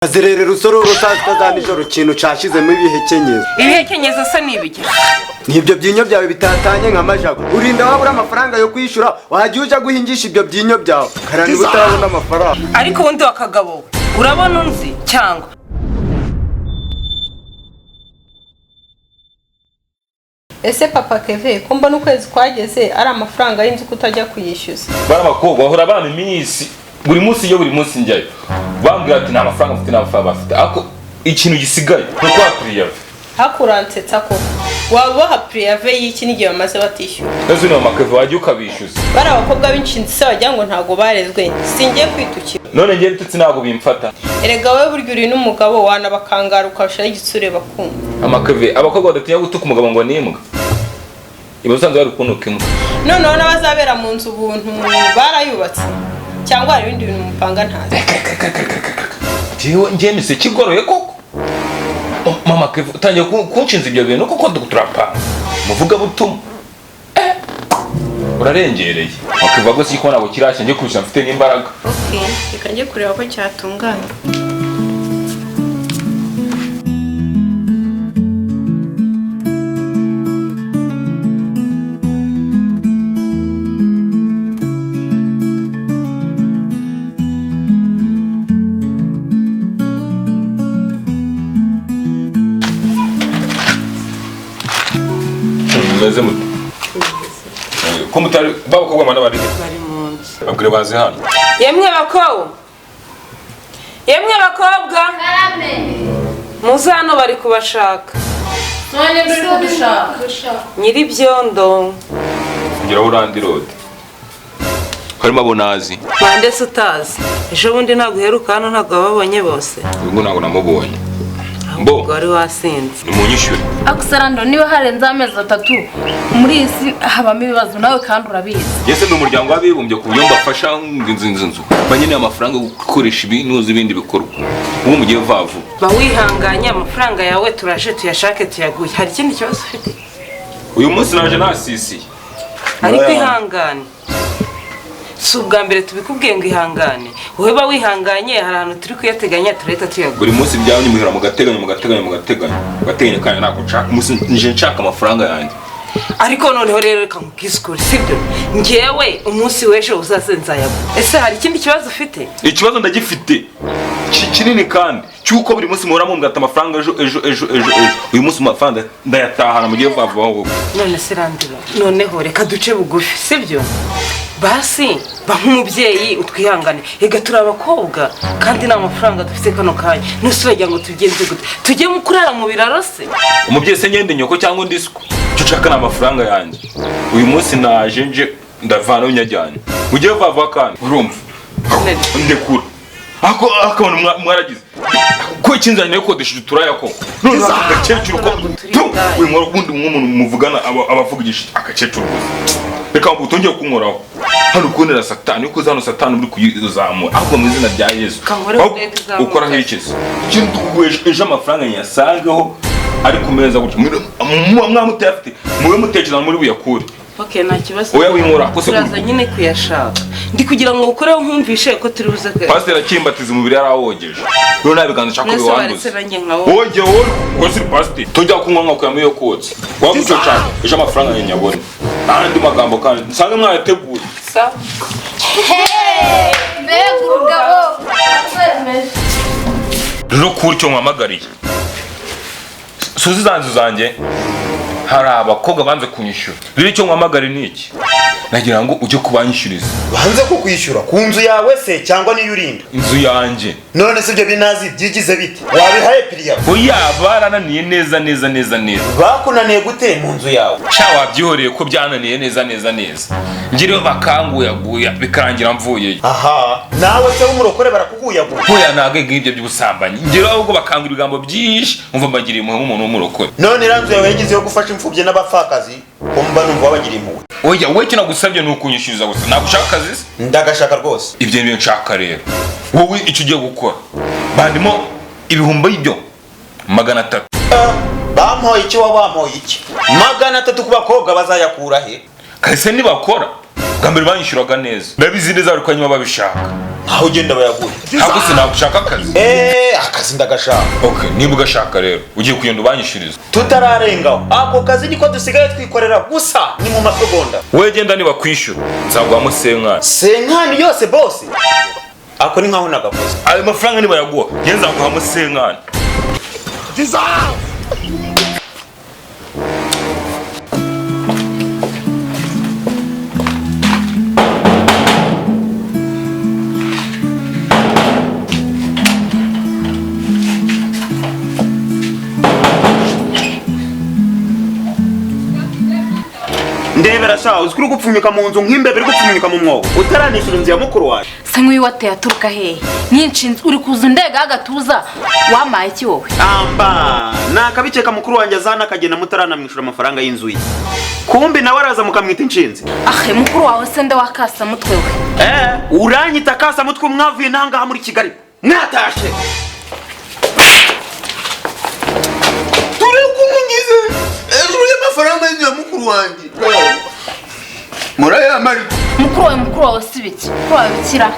Azerere rusoro rusazwa za nijoro kintu cashizemo ibihekenyezo. Ibihekenyezo se nibiki? Nibyo byinyo byawe bitatanye nka majago. Urinda wabura amafaranga yo kwishura, wagiye uja guhingisha ibyo byinyo byawe. Karani butabona amafaranga. Ariko wundi wakagabo, urabona unzi cyangwa? Ese papa Keve ko mbona ukwezi kwageze ari amafaranga y'inzu kutajya kuyishyuza. Bara bakobwa bahora bana iminsi buri munsi njyayo. Bambwira ati nta mafaranga mfite n'amafaranga bafite. Ako ikintu gisigaye no kwa priyave. Hakuransetsa ko wabaha priyave y'iki n'igihe bamaze batishyura. Ezo ni amakeve wagiye ukabishyuza. Bara abakobwa b'inshinzi se wagira ngo ntago barezwe. Singiye kwitukira. None ngiye bitutsi ntago bimfata. Erega we buryo uri n'umugabo wanabakangara ukashara igitsure bakumva. Amakeve abakobwa badatinya gutuka umugabo ngo nimbwa. Ibusanzwe bari kunuka imbwa. None bazabera mu nzu ubuntu barayubatse. Cyangwa hari ibindi bintu mupanga ntazi. Jewe mise kigoroye koko. Mama Keve utangiye kunshinza ibyo bintu koko duturapa. Muvuga butumwa. Urarengereye. Bakivuga ko siko nabo kirashye ngiye kubisha mfite n'imbaraga. Okay, reka njye kureba ko cyatunganye. Meze muto. Ko mutari babakobwa mana bari munsi. Abwire bazi hano. Yemwe bakobwa. Karame. Muze hano bari kubashaka. None buri kudushaka. Nyiri byondo. Ngira urandi road. Harimo abonazi. Bande se utazi. Ejo bundi ntabwo uheruka hano ntabwo babonye bose. Ubwo ntabwo namubonye. Mbo. Wari wasinze. Umunyishyure. Akusarando niba harenze amezi 3 muri isi habamo ibibazo nawe kandi urabizi. Yese ndi umuryango wabibumbye ku buryo mbafasha nzu. Banyine amafaranga gukoresha ibintu ibindi bikorwa. Ubu mugiye vavu. Ba wihanganye amafaranga yawe turaje tuyashake tuyaguye. Hari ikindi kibazo ufite? Uyu munsi naje nasisi. Ariko ihangane. Si ubwa mbere tubikubwiye ngo ihangane. Wowe ba wihanganye hari ahantu turi kuyateganya tureta tuyaguye. Buri munsi byawe muhera mugateganya kandi nako nshaka umunsi nje nshaka amafaranga yanjye. Ariko noneho rero reka nkubwiskure sibyo. Ngewe umunsi w'ejo uzasenza yago. Ese hari ikindi kibazo ufite? Ikibazo ndagifite. Kinini kandi cyuko buri munsi muhora mumbwata amafaranga ejo. Uyu munsi amafaranga ndayatahana mugiye vavu aho. None se randira. Noneho reka duce bugufi sibyo. Basi nk'umubyeyi utwihangane ega turi abakobwa kandi nta mafaranga dufite kano kanya nusubira ngo tugenze gute tujye mu kurara mu biraro se umubyeyi se ngende nyoko cyangwa ndisku cyo nshaka n'amafaranga yanjye uyu munsi naje nje ndavana unyajyanye ugiye vava kandi urumva ndekura akabona mwaragize ko ikinzanye no kodesha turaya ko none agakecuru ko uyu mwundi umuntu muvugana abavugisha agakecuru reka mutongeye kunkoraho hano ukunera satani uko zano satani muri kuyizamura ahubwo mu izina rya Yesu ukora hirikeze ikintu tuguheje amafaranga yasangaho ari kumeza gutyo mwamutafite muwe mutekereza muri buyakure. Okay nta kibazo. Oya winkora ko se uraza nyine kuyashaka. Ndi kugira ngo ukoreho nkumvishe ko turi buze ko. Pastor akimbatiza umubiri yarawogeje. Rero nabiganza cyako biwanduze. Oje wowe si pastor. Tojya kunywa nka kuyamo yo kotse. Wabuze cyane ejo amafaranga nyabone. Andi magambo kandi nsanga mwayateguye. Sa. Hey! Begugabo. Rero kurcyo mwamagariye. Suzi zanzu zanjye. Hari abakobwa banze kunyishyura. Rero icyo mwamagare ni iki? Nagira ngo ujye kubanyishyuriza. Banze ko kwishyura ku nzu yawe se cyangwa niyo urinda? Inzu yanjye. None se ibyo binazi byigize bite? Wabihaye priyave? Oya barananiye neza. Bakunaniye gute mu nzu yawe? Sha wabyihoreye ko byananiye neza. Ngire bakanguyaguya bikarangira mvuye. Aha, nawe se umurokore barakuguyaguya. Oya nage ngibyo by'ubusambanyi. Ngire ahubwo bakangura ibigambo byinshi umva mbagiriye impuhwe nk'umuntu w'umurokore. None iranzu yawe yagize yo gufasha imfubye n'abapfakazi umba numva wabagiriye impuhwe. Oya we kinagusabye nukunyishyuza gusa nagushaka akazi se? Ndagashaka rwose. Ibyo niyo nshaka rero. Wowe icyo ugiye gukora bandimo ibihumbi y'ibyo 300. Bampoye iki wabampoye iki? 300 ku bakobwa bazayakura he? Kahise nibakora. Gambere banyishyuraga neza. Ndabizi neza ariko nyuma babishaka. ntaho ugenda bayaguye. ntabwo sinagushaka akazi. Akazi ndagashaka. Okay, niba ugashaka rero ugiye kugenda ubanyishuriza. Tutararengaho ako kazi niko dusigaye twikorera gusa ni mu masegonda. Wowe genda niba kwishyura nzaguhamo senkani. Senkani yose boss. Ako ni nkaho nagakoze. Ayo mafaranga niba yaguha ngenza nzaguhamo senkani. Ndebera sha uzikuri gupfunyika mu nzu nk'imbebe iri gupfunyika mu mwobo utaranishura inzu ya mukuru wawe. Se nk'uyu wateye aturuka hehe nyinshi uri kuza ndega agatuza wamaye iki wowe? Amba nakabiceka mukuru wanjye azana akagenda mutaranamwishura amafaranga y'inzu ye. Kumbi nawe araza mukamwita inshinzi. Ahe mukuru wawe se nde wakasa mutwe we? Uranyita kasa mutwe mwavuye nangaha muri Kigali. Mwatashe. Turi kumungize hejuru y'amafaranga ya mukuru wanjye. Murayamari. Mukuru wawe sibiki? Mukuru wawe bikira?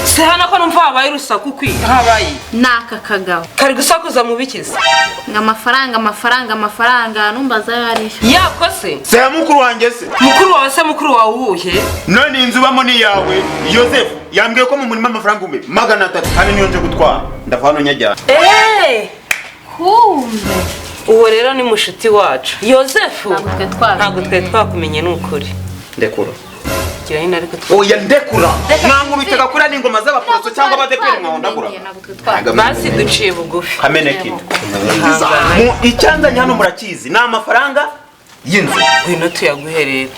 Se hano ko numva habaye urusaku kwi habaye. Naka kagabo. Kari gusakuza mu bikiza. Amafaranga numbaza yari. Yakose. Se mukuru wanjye se. Mukuru wawe uwuhe? None inzu bamo ni yawe. Joseph yambwiye ko mu murima amafaranga 300 hano niyo nje gutwara. Ndava hano nyajyana. Kumbe. Uwo rero ni mushuti wacu. Joseph. Ntabwo twe twakumenye n'ukuri. Ndekura. Kirahina ariko twa. Oya ndekura. Mwankubitega kuri ari ngoma z'abaporoso cyangwa abadeperi mwahondagura. Basi duciye bugufi. Kameneki. Mu icyanzanye hano murakizi na amafaranga y'inzu. Gwino tuyaguherera.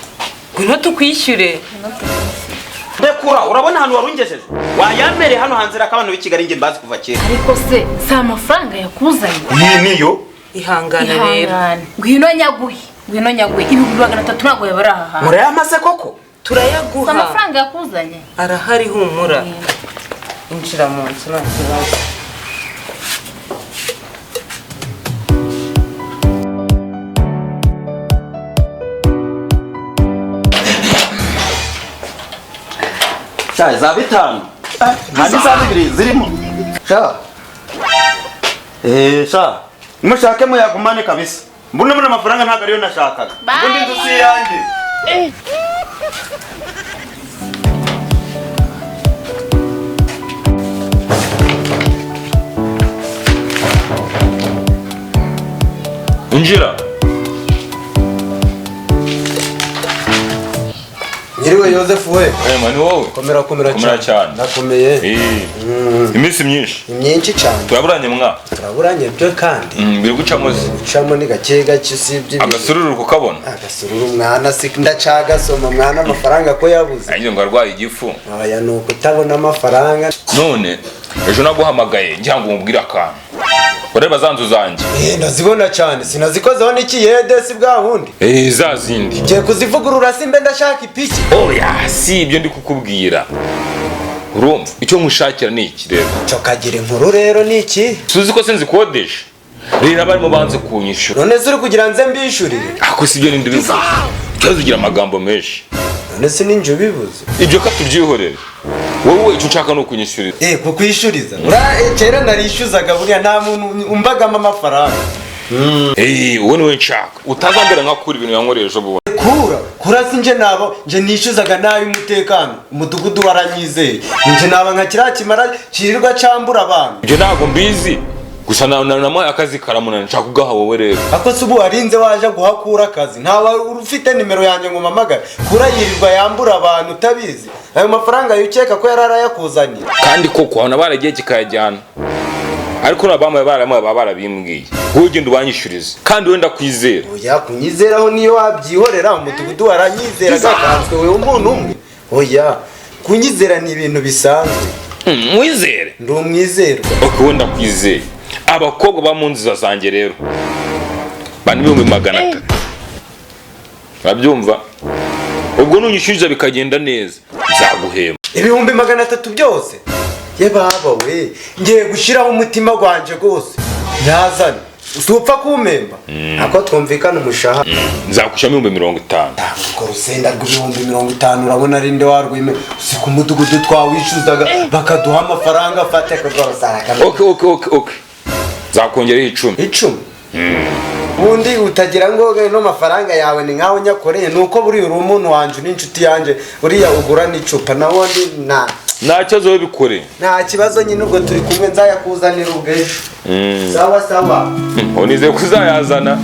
Gwino tukwishyure. Ndekura urabona hano warungejeje. Wayamere hano hanzira akabano b'Kigali nge mbazi kuva kera. Ariko se amafaranga yakuzanye. Niyo. Ihangane rero. Gwino nyaguye. Ibihumbi 300 ntabwo yabaraha. Murayamaze koko? Turayaguha. Amafaranga yakuzanye. Arahari humura. Injira mu nzu nta kibazo. Sha za 5. Hadi za 2 zirimo. Sha. Sha. Mushake mo yagumane kabisa. Mbona amafaranga ntago ariyo nashakaga. Ubundi ndusi yanjye. Injira. Nyiriwe Joseph we. Mani wowe. Komera cyane. Nakomeye. Iminsi myinshi. Myinshi cyane. Turaburanye mwa. Turaburanye byo kandi. Biri gucamo se. Gucamo ni gake usibye. Agasururu kukabona. Agasururu mwana ndacagasoma mwana amafaranga ko yabuze. Ayizo ngo arwaye igifu. Aya nuko utabona amafaranga. None ejo naguhamagaye ngira ngo umubwire akantu. Ureba zanzu zanjye. Ndazibona cyane sinazikozeho n'ikiyede si bwa hundi. Za zindi. Ngiye kuzivugurura simbe ndashaka ipiki. Oya si ibyo ndi kukubwira. Urumva icyo nkushakira ni iki rero. Cyo kagira inkuru rero ni iki? Suzi ko senzikodesha. Rero barimo banze kunyishura. None zuri kugira nze mbishurire. Ako si byo nindi bivuze. Cyazo ugira amagambo menshi. None se ninjye ubivuze. Ibyo katubyihorere. Wowe icyo nshaka no kunyishuriza. Kukwishuriza. Kera narishyuzaga buriya nta muntu umbagamo amafaranga. Wowe niwe nshaka. Utazambera nkakura ibintu yankoresha bo. Kura sinje nabo nje nishyuzaga nabi umutekano. Umudugudu waranyizeye. Nje naba nka kirakimara kirirwa cyambura abantu. Ibyo ntago mbizi. Gusa namuhaye akazi karamunana nshaka kugaha wowe rero. Ako se ubu warinze waje guhakura akazi ntawe ufite nimero yanjye ngo mpamagare. Kura yirirwa yambura abantu utabizi. Ayo mafaranga yukeka ko yararayakuzaniye. Kandi koko hano baragiye kikayajyana. Ariko nabamaye barabimbwiye. Wowe ugenda ubanyishurize. Kandi wenda kwizera. Oya kunyizeraho niyo wabyihorera umudugudu waranyizera gakanzwe wewe umuntu umwe. Oya kunyizera ni ibintu bisanzwe. Mwizere. Ndi umwizerwa. Okay wenda kwizera. Abakobwa ba mu nziza zanjye rero bani 300. Urabyumva? Ubwo nunyishyuza bikagenda neza nzaguhemba. 300 byose. Ye baba we ngiye gushiraho umutima gwanje gose. Yazane. usupfa kumemba ako twumvikana umushahara nzakushamo 50. ko rusenda rw'ibihumbi 50 urabona ari nde warwime si ku mudugudu twawishuzaga bakaduha amafaranga afate akagorosara kamwe Okay. Zakongera 10. ubundi utagira ngo no mafaranga yawe ni nkaho nyakoreye nuko buri uri umuntu wanje n'inshuti yanje buriya ugura n'icupa nawo nta kibazo we bikore. nta kibazo nyine ubwo turi kumwe nzayakuzanira ubwejo sawa Unize kuzayazana.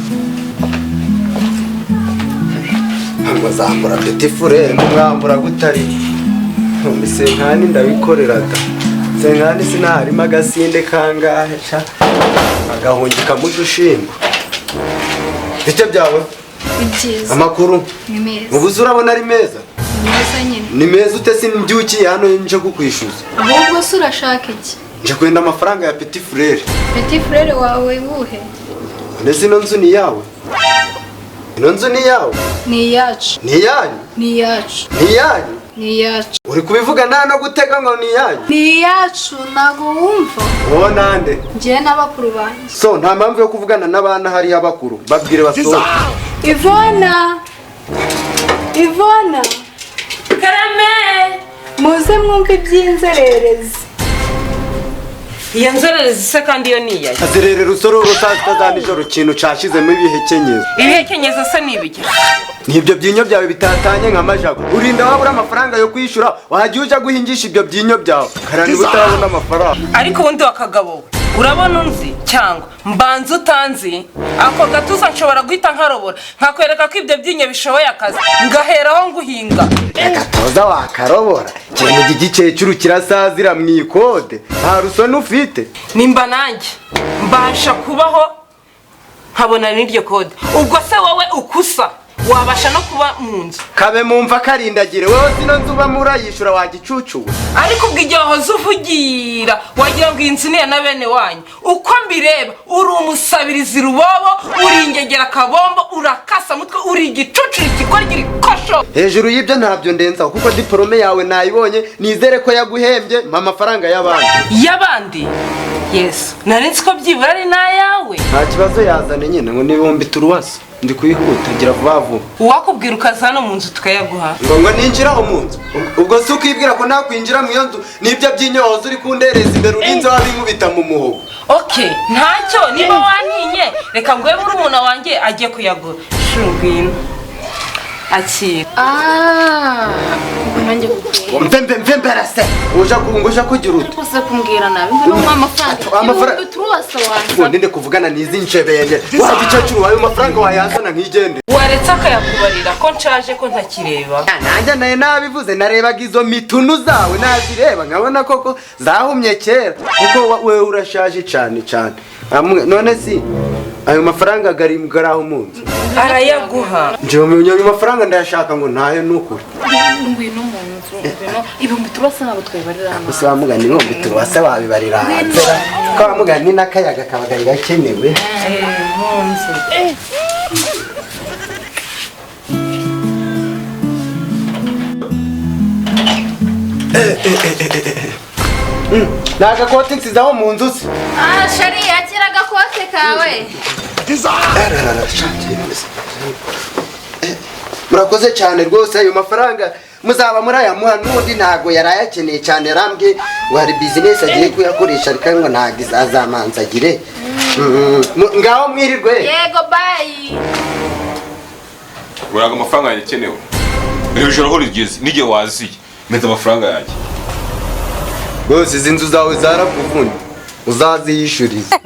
muzambura petit frère mwambura gutari mbise nkani ndabikoreraga senkani sinaharimo agasinde kangahe ca agahungika mu dushimbo bite byawe Ibyiza. amakuru Ni meza. ubuze urabona ari meza Ni meza nyine. ni meza ute simbyukiye hano nje kukwishyuza Ahubwo se urashaka iki? nje kwenda amafaranga ya petit frère Petit frere wawe buhe? ndetse ino nzu ni yawe ino nzu ni yawe Ni iyacu. ni iyanyu Ni iyacu. ni iyanyu Ni iyacu. uri kubivuga nta no gutega ngo ni iyanyu Ni iyacu ntabwo wumva. wowe nande Njye n'abakuru banjye. so nta mpamvu yo kuvugana n'abana hariya bakuru babwire basohoke Ivona. Ivona. karame Muze mwumve iby'inzererezi. iyo nzererezi se kandi iyo niyaye azerere rusororo saa sita za nijoro ikintu cashizemo ibihekenyeza ibihekenyeza se n'ibiki nibyo byinyo byawe bitatanye nka majago urinda wabura amafaranga yo kwishyura wajya uja guhingisha ibyo byinyo byawe karani utarabona amafaranga ariko ubundi wakagabo urabona unzi cyangwa mbanza utanzi ako gatuza nshobora guhita nkarobora nkakwereka ko ibyo byinyo bishoboye akazi ngaheraho nguhinga agatoza wakarobora ikintu gigiceye cy'urukirasazira mu ikode nta rusoni ufite nimba nanjye mbasha kubaho nkabona n'iryo kode ubwo se wowe ukusa wabasha no kuba mu nzu kabe mumva karindagire wowe sino nzu ubamo urayishyura wagicucuwe ariko ubwo igihe wahoze uvugira wagira ngo iyi nzu niya na bene wanyu uko mbireba uri umusabirizi rubobo uri ingegera kabombo urakasa mutwe uri igicucu ikikora kosho hejuru y'ibyo ntabyo ndenzaho kuko diporome yawe nayibonye nizere ko yaguhembye mpa amafaranga y'abandi y'abandi yesu nari nzi ko byibura ari n'ayawe nta kibazo yazane nyine ngo n'ibihumbi turuwasi ndi kuyihuta gira vuba vuba uwakubwira ukaza hano mu nzu tukayaguha ngo ninjiraho mu nzu ubwo si ukwibwira ko nakwinjira mu iyo nzu n'ibyo by'inyohozo uri kundereza imbere urinze wabinkubita mu muhogo okay ntacyo niba waninye reka nguhe murumuna wanjye ajye kuyagura shungwino akira nanjye kukubwira mve mberase uja kugira ute uze kumbwira nabi mbona umwe amafaranga ibihumbi turuwasa wanjye ubundi ndi kuvugana n'izi nshebenge wagicecuru wawe amafaranga wayazana nk'igende waretse akayakubarira ko nshaje ko ntakireba nanjye nayo nabivuze narebaga izo mitunu zawe nazireba nkabona koko zahumye kera kuko wewe urashaje cyane cyane none si ayo mafaranga gari aho mu nzu arayaguha njyewe mu ayo mafaranga ndayashaka ngo ntayo nukuri ngwino mu nzu ibihumbi turuwasa ntabwo twabibarira hano gusa wamugani ibihumbi turuwasa wabibarira hanze ko wamugani n'akayaga kabaga gakenewe mu nzu ni agakoti nsizaho mu nzu se shari yakira agakote kawe murakoze cyane rwose ayo mafaranga muzaba murayamuha n'undi ntabwo yari ayakeneye cyane yarambwiye ngo hari bizinesi agiye kuyakoresha ariko ngo ntabwo izazamanzagire ngaho mwirirwe yego bayi Uraga amafaranga yanjye kenewe. Rero ijoro aho rigeze n'igihe waziye meza amafaranga yanjye. rwose izi nzu zawe zarakuvunye uzaziyishuriza